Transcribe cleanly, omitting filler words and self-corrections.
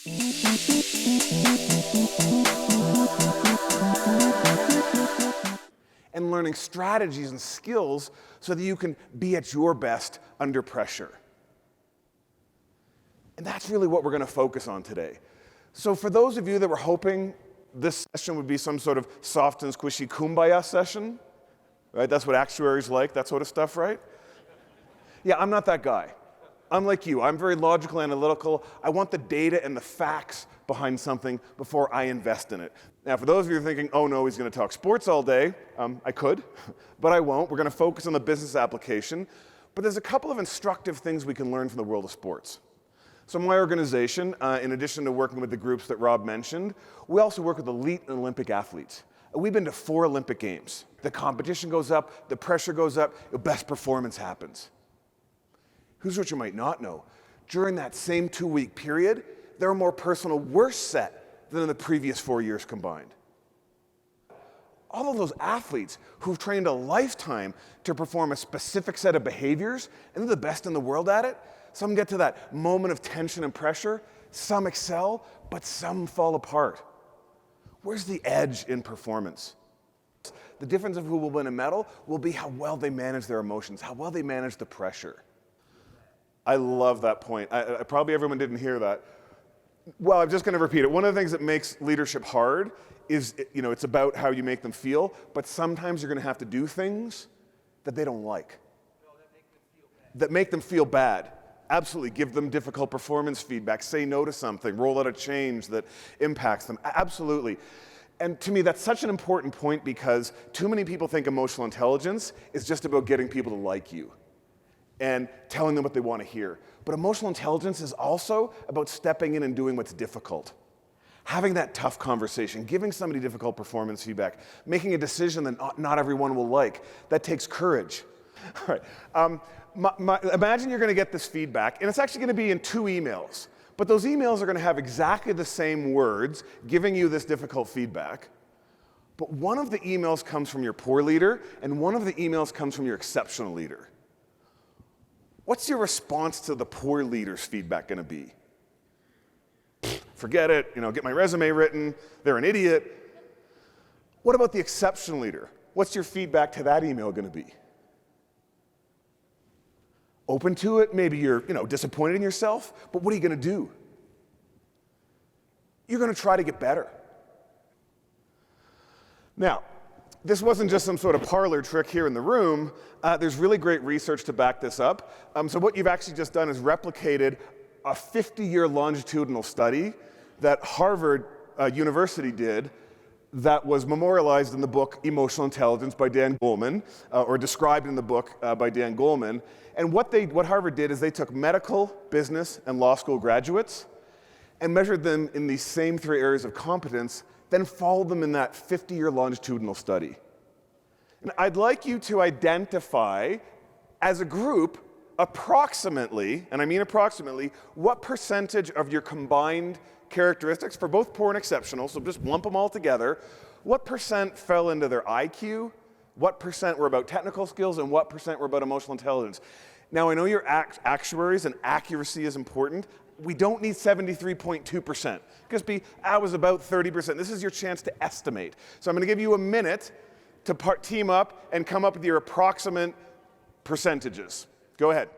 And learning strategies and skills so that you can be at your best under pressure. And that's really what we're going to focus on today. So for those of you that were hoping this session would be some sort of soft and squishy kumbaya session, right? That's what actuaries like, that sort of stuff, right? Yeah, I'm not that guy. I'm like you. I'm very logical, analytical. I want the data and the facts behind something before I invest in it. Now, for those of you who are thinking, oh no, he's going to talk sports all day, I could, but I won't. We're going to focus on the business application. But there's a couple of instructive things we can learn from the world of sports. So my organization, in addition to working with the groups that Rob mentioned, we also work with elite and Olympic athletes. We've been to 4 Olympic Games. The competition goes up, the pressure goes up, the best performance happens. Here's what you might not know. During that same 2-week period, there are more personal worst set than in the previous 4 years combined. All of those athletes who've trained a lifetime to perform a specific set of behaviors, and they're the best in the world at it, some get to that moment of tension and pressure, some excel, but some fall apart. Where's the edge in performance? The difference of who will win a medal will be how well they manage their emotions, how well they manage the pressure. I love that point. Probably everyone didn't hear that. Well, I'm just going to repeat it. One of the things that makes leadership hard is, it's about how you make them feel, but sometimes you're going to have to do things that they don't like. No, that make them feel bad. Absolutely. Give them difficult performance feedback. Say no to something. Roll out a change that impacts them. Absolutely. And to me, that's such an important point because too many people think emotional intelligence is just about getting people to like you and telling them what they want to hear. But emotional intelligence is also about stepping in and doing what's difficult. Having that tough conversation, giving somebody difficult performance feedback, making a decision that not everyone will like. That takes courage. All right. Imagine you're going to get this feedback, and it's actually going to be in 2 emails. But those emails are going to have exactly the same words giving you this difficult feedback. But one of the emails comes from your poor leader, and one of the emails comes from your exceptional leader. What's your response to the poor leader's feedback going to be? Forget it, get my resume written, they're an idiot. What about the exceptional leader? What's your feedback to that email going to be? Open to it, maybe you're disappointed in yourself, but what are you going to do? You're going to try to get better. Now, this wasn't just some sort of parlor trick here in the room. There's really great research to back this up. So what you've actually just done is replicated a 50-year longitudinal study that Harvard University did that was memorialized in the book Emotional Intelligence by Dan Goleman, or described in the book by Dan Goleman. And what Harvard did is they took medical, business, and law school graduates and measured them in these same 3 areas of competence, then followed them in that 50-year longitudinal study. And I'd like you to identify, as a group, approximately, and I mean approximately, what percentage of your combined characteristics for both poor and exceptional, so just lump them all together, what percent fell into their IQ, what percent were about technical skills, and what percent were about emotional intelligence. Now, I know you're actuaries and accuracy is important. We don't need 73.2%. Just I was about 30%. This is your chance to estimate. So I'm going to give you a minute to team up and come up with your approximate percentages. Go ahead.